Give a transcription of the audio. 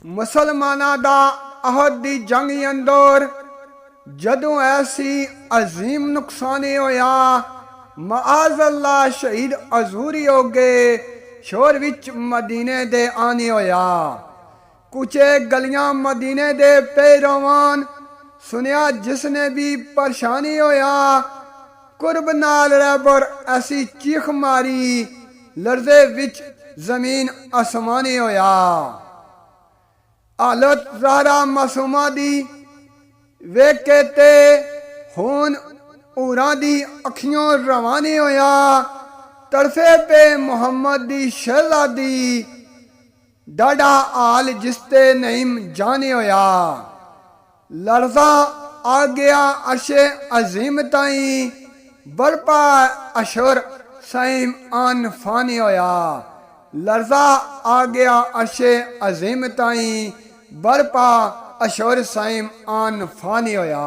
मुसलमाना दा अहद दी जंग अंदर जदों ऐसी अजीम नुकसानी होया, माअज़ अल्लाह शहीद अजूरी हो गए। शोर विच मदीने दे आने होया, कुछ गलियां मदीने दे पे रवान। सुनिया जिसने भी परेशानी होया, कुर्ब नाल रबर ऐसी चीख मारी, लर्जे विच जमीन आसमानी होया। हालत ज़ारा मासूमा दी वेख के ते खून ऊरां दी अखियों रवानी होया। तरफे पे मुहम्मद दी शहला दी डाडा हाल जिसते नईम जाने होया। लर्जा आ गया अर्शे अजीम ताई, बरपा अशर सईम आन फानी होया। लर्जा आ गया अर्शे अजीम ताई, बरपा अशर सईम आन फानी होया।